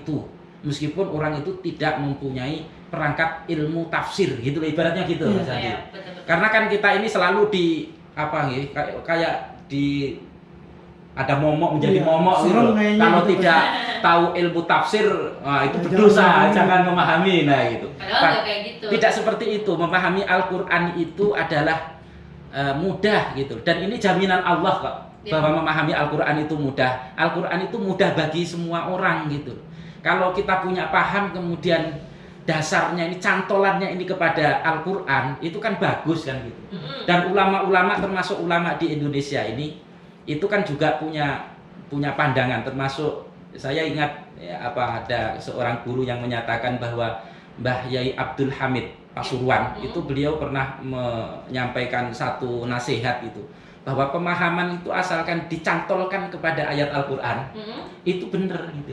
itu, meskipun orang itu tidak mempunyai perangkat ilmu tafsir gitu loh, ibaratnya gitu Mas Andi. Karena kan kita ini selalu di apa nih, kayak di ada momok menjadi momok gitu. Kalau gitu, tidak tahu ilmu tafsir, itu berdosa, jangan memahami. Nah gitu. Kayak gitu. Tidak seperti itu. Memahami Al-Qur'an itu adalah mudah gitu. Dan ini jaminan Allah kok, bahwa memahami Al-Qur'an itu mudah. Al-Qur'an itu mudah bagi semua orang gitu. Kalau kita punya paham kemudian dasarnya ini, cantolannya ini kepada Al-Qur'an, itu kan bagus kan gitu. Dan ulama-ulama, termasuk ulama di Indonesia ini, itu kan juga punya pandangan. Termasuk saya ingat ya, ada seorang guru yang menyatakan bahwa Mbah Yai Abdul Hamid Pasuruan itu beliau pernah menyampaikan satu nasihat itu, bahwa pemahaman itu asalkan dicantolkan kepada ayat Al-Qur'an itu benar gitu.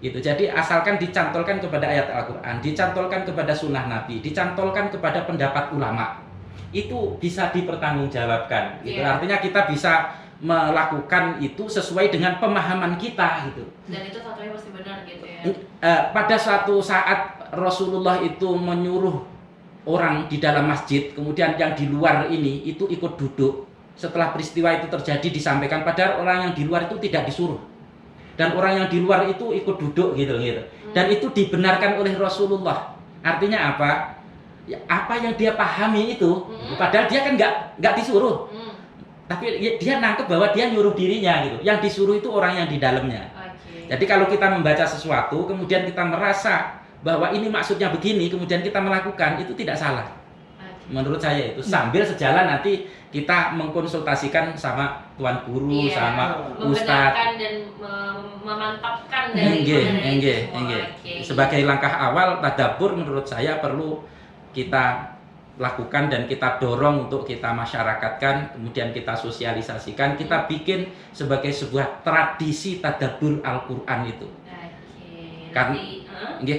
Gitu. Jadi asalkan dicantolkan kepada ayat Al-Qur'an, dicantolkan kepada sunnah Nabi, dicantolkan kepada pendapat ulama, itu bisa dipertanggungjawabkan gitu. Artinya kita bisa melakukan itu sesuai dengan pemahaman kita gitu. Dan itu fatwanya pasti benar gitu ya. Pada suatu saat Rasulullah itu menyuruh orang di dalam masjid, kemudian yang di luar ini itu ikut duduk. Setelah peristiwa itu terjadi disampaikan, padahal orang yang di luar itu tidak disuruh. Dan orang yang di luar itu ikut duduk gitu. Dan itu dibenarkan oleh Rasulullah. Artinya apa? Ya, apa yang dia pahami itu, padahal dia kan nggak disuruh. Tapi dia nangkep bahwa dia nyuruh dirinya gitu. Yang disuruh itu orang yang di dalamnya. Jadi kalau kita membaca sesuatu, kemudian kita merasa bahwa ini maksudnya begini, kemudian kita melakukan, itu tidak salah. Menurut saya itu sambil sejalan nanti kita mengkonsultasikan sama tuan guru, sama ustadz, dan memantapkan dari Sebagai langkah awal tadabbur menurut saya perlu kita lakukan dan kita dorong untuk kita masyarakatkan, kemudian kita sosialisasikan, kita bikin sebagai sebuah tradisi tadabbur Al-Qur'an itu.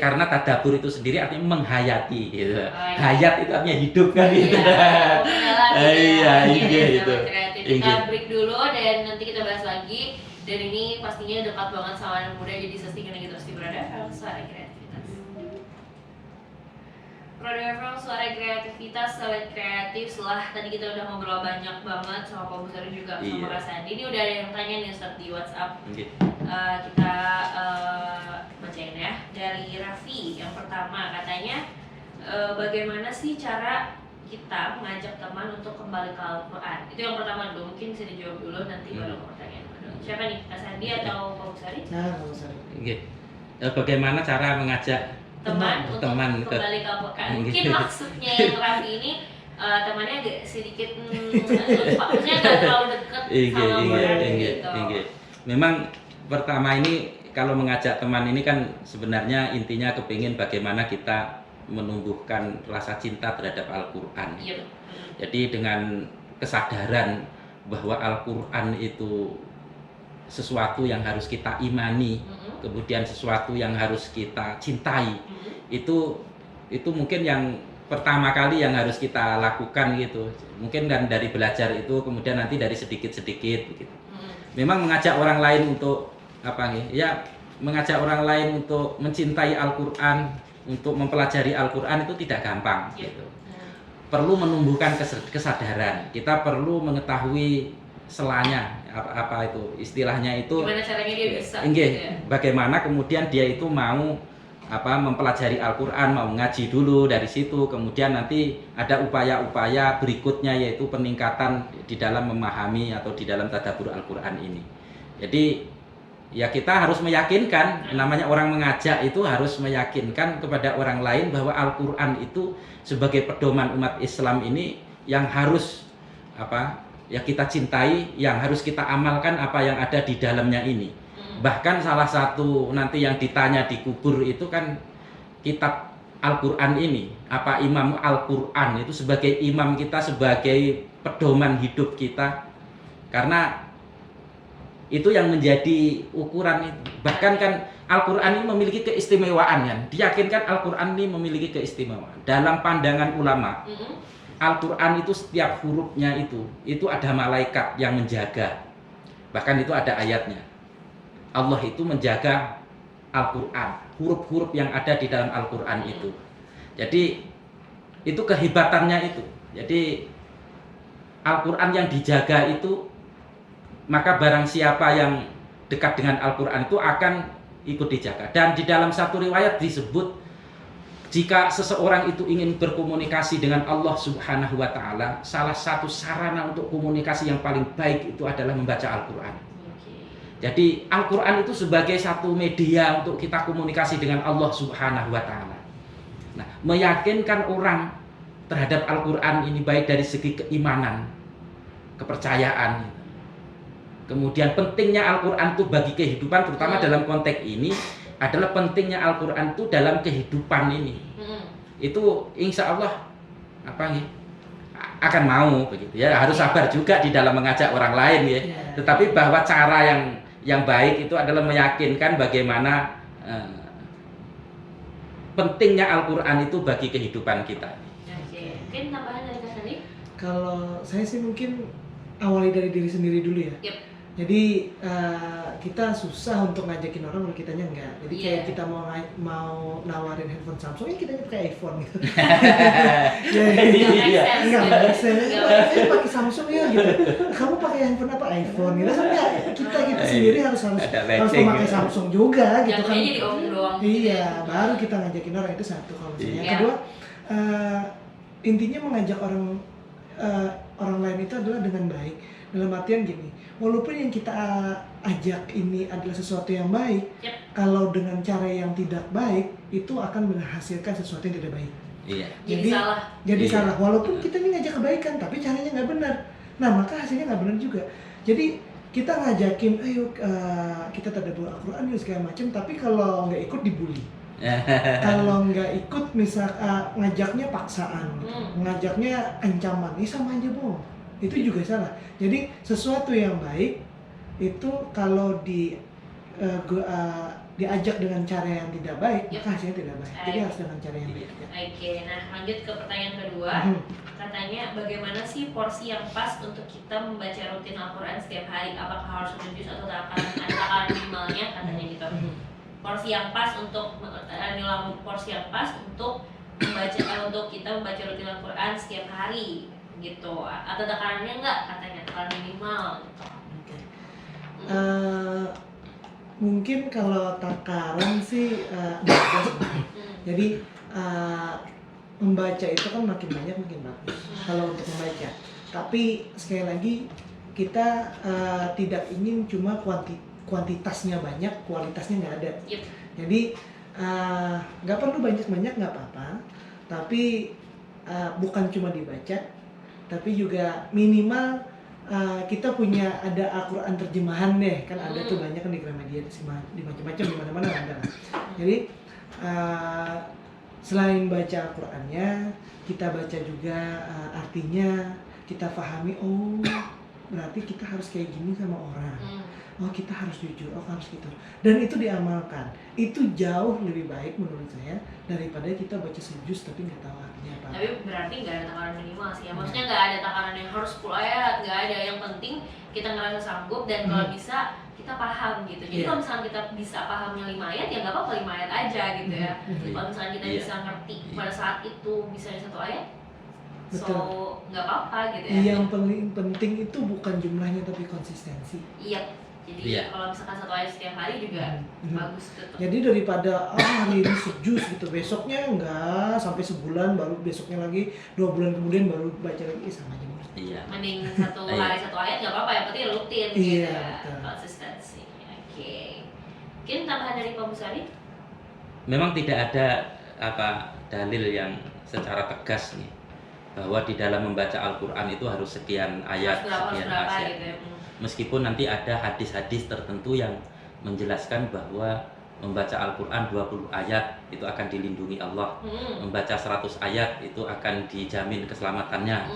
Karena tadabbur itu sendiri artinya menghayati gitu. Hayat itu artinya hidup kan gitu. Gitu. Kita break dulu dan nanti kita bahas lagi. Dan ini pastinya dekat banget sama anak muda, jadi sestingkan gitu pasti berada suara kreativitas. Program from Suara Kreativitas, Sobat Kreatif. Setelah tadi kita udah ngobrol banyak banget sama Pak Busari juga sama Kak Sandi. Ini udah ada yang tanya nih Ustaz di WhatsApp. Kita bacain ya. Dari Raffi, yang pertama katanya, bagaimana sih cara kita mengajak teman untuk kembali ke Al-Quran? Itu yang pertama dulu, mungkin bisa dijawab dulu nanti baru ke pertanyaan kedua. Siapa nih, Kak Sandi atau Pak Busari? Nah, Pak Busari. Bagaimana cara mengajak teman untuk kembali ke Al-Quran? Mungkin maksudnya yang Raffi ini temannya agak sedikit maksudnya nggak terlalu dekat sama Al-Quran gitu. Memang pertama ini kalau mengajak teman ini kan sebenarnya intinya kepingin bagaimana kita menumbuhkan rasa cinta terhadap Al-Quran. Jadi dengan kesadaran bahwa Al-Quran itu sesuatu yang harus kita imani, kemudian sesuatu yang harus kita cintai, itu mungkin yang pertama kali yang harus kita lakukan gitu. Mungkin kan dari belajar itu, kemudian nanti dari sedikit-sedikit gitu. Memang mengajak orang lain untuk mengajak orang lain untuk mencintai Al-Quran, untuk mempelajari Al-Quran itu tidak gampang gitu. Perlu menumbuhkan kesadaran. Kita perlu mengetahui selanya, apa itu istilahnya itu. Gimana caranya dia bisa? Bagaimana kemudian dia itu mau mempelajari Al-Quran, mau ngaji dulu dari situ, kemudian nanti ada upaya-upaya berikutnya yaitu peningkatan di dalam memahami atau di dalam tadabbur Al-Quran ini. Jadi ya kita harus meyakinkan, namanya orang mengajak itu harus meyakinkan kepada orang lain bahwa Al-Quran itu sebagai pedoman umat Islam ini yang harus kita cintai, yang harus kita amalkan apa yang ada di dalamnya ini. Bahkan salah satu nanti yang ditanya di kubur itu kan kitab Al-Quran ini, apa Imam Al-Quran itu sebagai imam kita, sebagai pedoman hidup kita, karena itu yang menjadi ukuran. Bahkan kan Al-Quran ini memiliki keistimewaan kan, diyakinkan Al-Quran ini memiliki keistimewaan dalam pandangan ulama. Al-Quran itu setiap hurufnya itu ada malaikat yang menjaga. Bahkan itu ada ayatnya, Allah itu menjaga Al-Quran, huruf-huruf yang ada di dalam Al-Quran itu. Jadi itu kehebatannya itu. Jadi Al-Quran yang dijaga itu, maka barang siapa yang dekat dengan Al-Quran itu akan ikut dijaga. Dan di dalam satu riwayat disebut, jika seseorang itu ingin berkomunikasi dengan Allah Subhanahu wa Ta'ala, salah satu sarana untuk komunikasi yang paling baik itu adalah membaca Al-Quran. Jadi Al-Quran itu sebagai satu media untuk kita komunikasi dengan Allah Subhanahu wa Ta'ala. Nah, meyakinkan orang terhadap Al-Quran ini baik dari segi keimanan, kepercayaan. Kemudian pentingnya Al-Quran itu bagi kehidupan, terutama dalam konteks ini adalah pentingnya Al-Quran itu dalam kehidupan ini. Itu insya Allah akan mau begitu ya. Harus sabar juga di dalam mengajak orang lain ya. Tetapi bahwa cara yang baik itu adalah meyakinkan bagaimana pentingnya Al-Quran itu bagi kehidupan kita. Oke, mungkin tambahan dari Kak Sandi? Kalau saya sih mungkin awali dari diri sendiri dulu ya. Yep. Jadi kita susah untuk ngajakin orang kalau kitanya enggak. Jadi kayak kita mau nawarin handphone Samsung, ya kita pakai iPhone gitu. Enggak bisa. Saya pakai Samsung ya gitu. Kamu pakai handphone apa? iPhone gitu. Sampai kita sendiri harus memakai Samsung juga gitu kan. Jadi om doang. Iya, baru kita ngajakin orang, itu satu kalau misalnya. Yang kedua, intinya mengajak orang lain itu adalah dengan baik. Dalam artian gini, walaupun yang kita ajak ini adalah sesuatu yang baik, kalau dengan cara yang tidak baik, itu akan menghasilkan sesuatu yang tidak baik. Iya. Jadi salah. Walaupun kita ini ngajak kebaikan, tapi caranya nggak benar. Nah, maka hasilnya nggak benar juga. Jadi kita ngajakin, ayo kita tadabbur Al-Quran dan segala macam, tapi kalau nggak ikut dibully. Kalau nggak ikut, misal ngajaknya paksaan, ngajaknya ancaman, ini sama aja bohong. Itu juga salah. Jadi sesuatu yang baik itu kalau diajak dengan cara yang tidak baik, maka hasilnya tidak baik. Jadi harus dengan cara yang baik. Oke, nah lanjut ke pertanyaan kedua. Katanya bagaimana sih porsi yang pas untuk kita membaca rutin Al-Quran setiap hari? Apakah harus 1 juz atau ada takaran minimalnya? Katanya gitu. Porsi yang pas untuk porsi yang pas untuk kita membaca rutin Al-Quran setiap hari gitu. Atau takarannya enggak? Katanya takaran minimal gitu. Mungkin kalau takaran sih jadi membaca itu kan makin banyak makin bagus kalau untuk membaca. Tapi sekali lagi kita tidak ingin cuma kuantitasnya banyak, kualitasnya nggak ada. Jadi nggak perlu banyak-banyak, nggak apa-apa. Tapi bukan cuma dibaca, tapi juga minimal kita punya ada Al-Quran terjemahan deh, kan ada tuh banyak kan di Gramedia, di macam-macam, di mana-mana ada. Jadi selain baca Al-Qurannya, kita baca juga artinya, kita pahami, oh berarti kita harus kayak gini sama orang. Oh kita harus jujur, oh harus gitu. Dan itu diamalkan. Itu jauh lebih baik menurut saya daripada kita baca sejus tapi nggak tahu artinya apa. Tapi berarti nggak ada takaran minimal sih ya. Maksudnya nggak ada takaran yang harus 10 ayat, nggak ada. Yang penting kita ngerasa sanggup dan kalau bisa kita paham gitu. Jadi kalau misalnya kita bisa pahamnya 5 ayat ya nggak apa-apa 5 ayat aja gitu ya. Kalau misalnya kita bisa ngerti pada saat itu misalnya 1 ayat, so nggak apa-apa gitu ya. Yang paling penting itu bukan jumlahnya tapi konsistensi. Iya. Jadi kalau misalkan 1 ayat setiap hari juga bagus gitu. Jadi daripada hari ini sejus gitu, besoknya enggak, sampai sebulan baru besoknya lagi, 2 bulan kemudian baru baca lagi, sama aja. Iya. Mending 1 hari 1 ayat nggak apa-apa, yang penting rutin gitu. Konsistensi. Oke. Mungkin tambahan dari Pak Busari? Memang tidak ada dalil yang secara tegas nih bahwa di dalam membaca Al-Quran itu harus sekian ayat, sekian ayat. Gitu ya. Meskipun nanti ada hadis-hadis tertentu yang menjelaskan bahwa membaca Al-Quran 20 ayat itu akan dilindungi Allah, membaca 100 ayat itu akan dijamin keselamatannya.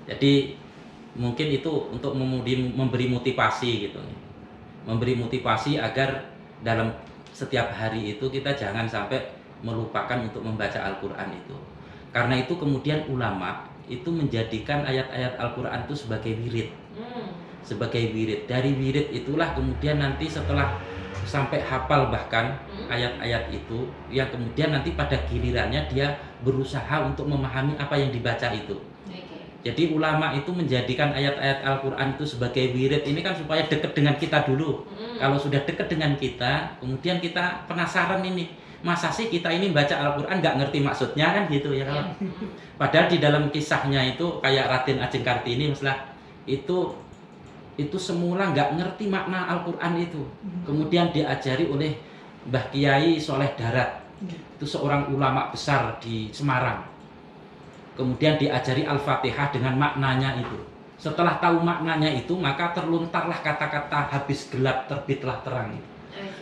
Jadi mungkin itu untuk memberi motivasi gitu, memberi motivasi agar dalam setiap hari itu kita jangan sampai melupakan untuk membaca Al-Quran itu. Karena itu kemudian ulama itu menjadikan ayat-ayat Al-Quran itu sebagai wirid. Sebagai wirid. Dari wirid itulah kemudian nanti setelah sampai hafal bahkan ayat-ayat itu, yang kemudian nanti pada gilirannya dia berusaha untuk memahami apa yang dibaca itu. Jadi ulama itu menjadikan ayat-ayat Al-Quran itu sebagai wirid ini kan supaya dekat dengan kita dulu. Kalau sudah dekat dengan kita, kemudian kita penasaran ini, masa sih kita ini baca Al-Quran nggak ngerti maksudnya kan gitu ya kawan. Padahal di dalam kisahnya itu kayak Raden Ajeng Kartini misalnya, itu semula nggak ngerti makna Al-Quran itu. Kemudian diajari oleh Mbah Kiai Soleh Darat, itu seorang ulama besar di Semarang. Kemudian diajari Al-Fatihah dengan maknanya itu. Setelah tahu maknanya itu, maka terlontarlah kata-kata habis gelap terbitlah terang.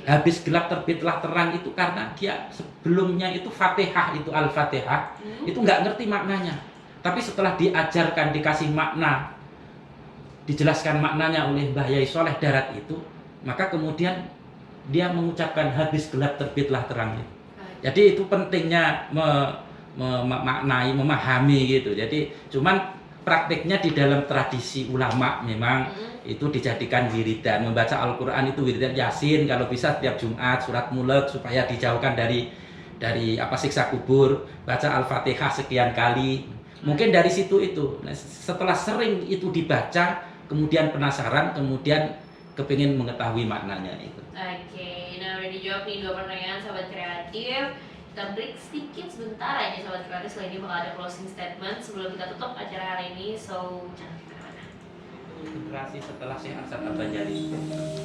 Habis gelap terbitlah terang itu karena dia sebelumnya itu Fatihah, itu Al-Fatihah, itu nggak ngerti maknanya. Tapi setelah diajarkan, dikasih makna, dijelaskan maknanya oleh Mbah Yai Soleh Darat itu, maka kemudian dia mengucapkan habis gelap terbitlah terang itu. Jadi itu pentingnya memaknai, memahami gitu. Jadi cuman prakteknya di dalam tradisi ulama memang itu dijadikan wiridan. Membaca Al-Quran itu wiridan, Yasin kalau bisa setiap Jumat, surat Mulk supaya dijauhkan dari siksa kubur, baca Al-Fatihah sekian kali. Mungkin dari situ itu. Nah, setelah sering itu dibaca, kemudian penasaran, kemudian kepingin mengetahui maknanya itu. Oke, nah udah dijawab nih 2 pertanyaan Sobat Kreatif. Kita break sedikit sebentar aja Sobat Kreatif, setelah ini bakal ada closing statement sebelum kita tutup acara hari ini, so jangan kemana-mana. Integrasi setelah sehat serta Banjari.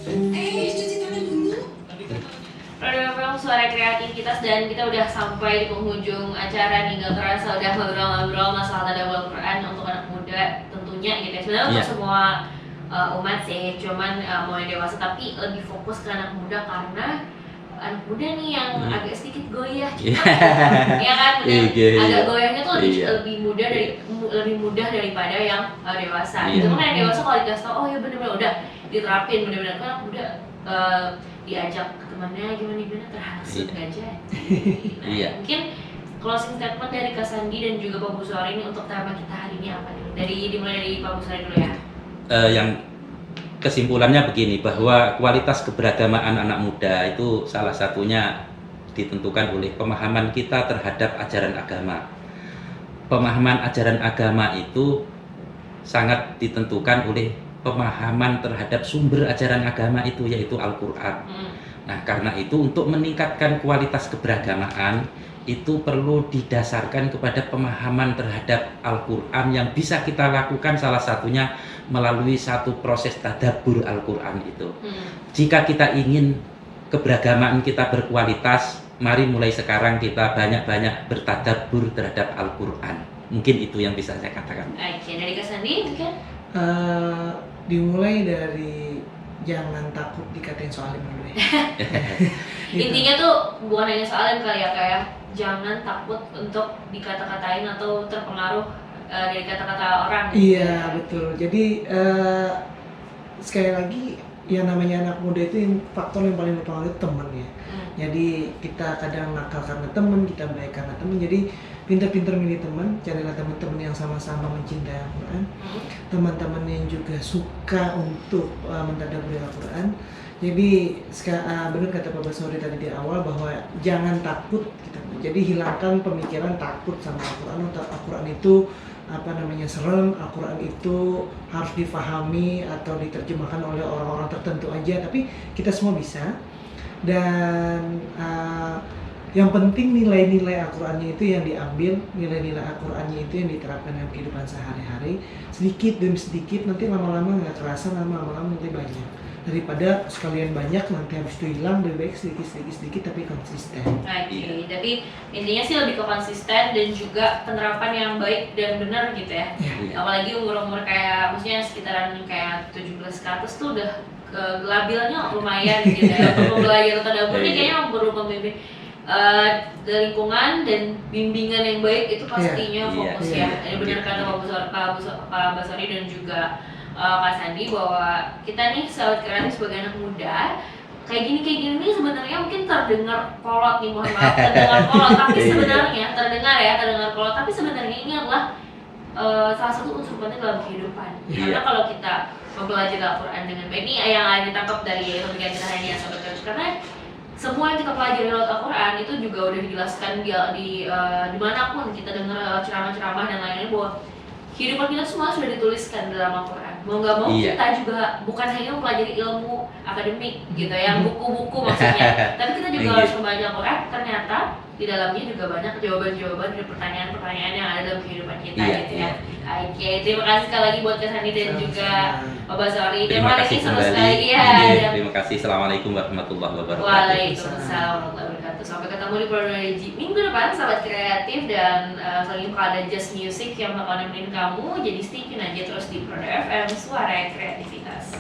Cuci tangan dulu. Memang suara kreativitas dan kita udah sampai di penghujung acara nih, gak kerasa udah ngobrol-ngobrol masalah tadabbur Al-Quran untuk anak muda tentunya gitu ya. Sebenarnya untuk semua umat sih, cuman mau yang dewasa tapi lebih fokus ke anak muda karena anak muda nih yang agak sedikit goyah gitu. Ya kan, agak goyahnya tuh lebih mudah daripada yang dewasa. Itu kan yang dewasa kalau dikasih tau, oh ya bener-bener udah diterapin bener-bener, kan anak muda diajak ke temannya gimana terhasut gajah. Nah, mungkin closing statement dari Kak Sandi dan juga Pak Buswari ini untuk tema kita hari ini apa nih? Dimulai dari Pak Buswari dulu ya. Yang kesimpulannya begini, bahwa kualitas keberagamaan anak muda itu salah satunya ditentukan oleh pemahaman kita terhadap ajaran agama. Pemahaman ajaran agama itu sangat ditentukan oleh pemahaman terhadap sumber ajaran agama itu, yaitu Al-Quran. Nah, karena itu untuk meningkatkan kualitas keberagamaan itu perlu didasarkan kepada pemahaman terhadap Al-Quran yang bisa kita lakukan salah satunya melalui satu proses tadabbur Al-Quran itu. Jika kita ingin keberagamaan kita berkualitas, mari mulai sekarang kita banyak-banyak bertadabbur terhadap Al-Quran. Mungkin itu yang bisa saya katakan. Oke, dari Kak Sandi mungkin? Dimulai dari jangan takut dikatain soalim dulu ya. Gitu. Intinya tuh bukan hanya soalim kali ya kayak jangan takut untuk dikata-katain atau terpengaruh dari kata-kata orang. Iya betul. Jadi sekali lagi yang namanya anak muda itu yang faktor yang paling berpengaruh itu teman ya. Jadi kita kadang nakal karena teman, kita baik karena teman. Jadi pintar-pintar milih teman, carilah teman-teman yang sama-sama mencintai Al-Quran, teman-teman yang juga suka untuk mentadabburi Al-Quran. Jadi benar kata Pak Basori tadi di awal bahwa jangan takut gitu. Jadi hilangkan pemikiran takut sama Al-Quran. Al-Quran itu serem, Al-Quran itu harus difahami atau diterjemahkan oleh orang-orang tertentu aja, tapi kita semua bisa. Dan yang penting nilai-nilai Al-Qurannya itu yang diambil, nilai-nilai Al-Qurannya itu yang diterapkan dalam kehidupan sehari-hari, sedikit demi sedikit, nanti lama-lama nggak kerasa, lama-lama nanti banyak. Daripada sekalian banyak nanti habis itu hilang, lebih baik sedikit tapi konsisten. Oke, tapi intinya sih lebih ke konsisten dan juga penerapan yang baik dan benar gitu ya. Apalagi umur-umur kayak maksudnya sekitaran kayak 17 ke atas tuh udah labilnya lumayan gitu ya. Untuk belajar tadabbur ini kayaknya perlu pembimbing lingkungan dan bimbingan yang baik itu pastinya fokus ya. Ini benar kata Pak Basori dan juga Kak Sandi bahwa kita nih sahabat kreatif sebagai anak muda kayak gini nih sebenarnya mungkin terdengar kolot nih, mohon maaf terdengar kolot, tapi sebenarnya terdengar kolot, tapi sebenarnya ini adalah salah satu unsur penting dalam kehidupan. Karena kalau kita mempelajari Al-Quran dengan baik. Ini yang ada ditangkap dari pembicaraan kita hari ini, Sobat Kreatif, karena semua yang kita pelajari lewat Al-Quran itu juga udah dijelaskan di dimanapun kita dengar ceramah-ceramah dan lain-lain, bahwa kehidupan kita semua sudah dituliskan dalam Al-Quran. Mau nggak mau kita juga bukan hanya mempelajari ilmu akademik gitu, yang buku-buku maksudnya, tapi kita juga harus membaca Al-Quran. Ternyata di dalamnya juga banyak jawaban-jawaban dari pertanyaan-pertanyaan yang ada dalam kehidupan kita gitu ya. Oke, terima kasih sekali lagi buat Kak Sandi dan juga Pak Basori. Terima kasih sekali ya. Terima kasih. Assalamualaikum warahmatullahi wabarakatuh. Waalaikumsalam warahmatullahi wabarakatuh. Sampai ketemu di program minggu depan, sahabat kreatif, dan selanjutnya bakal ada Just Music yang bakal nemenin kamu. Jadi stay tune aja terus di Proda FM, suara kreativitas.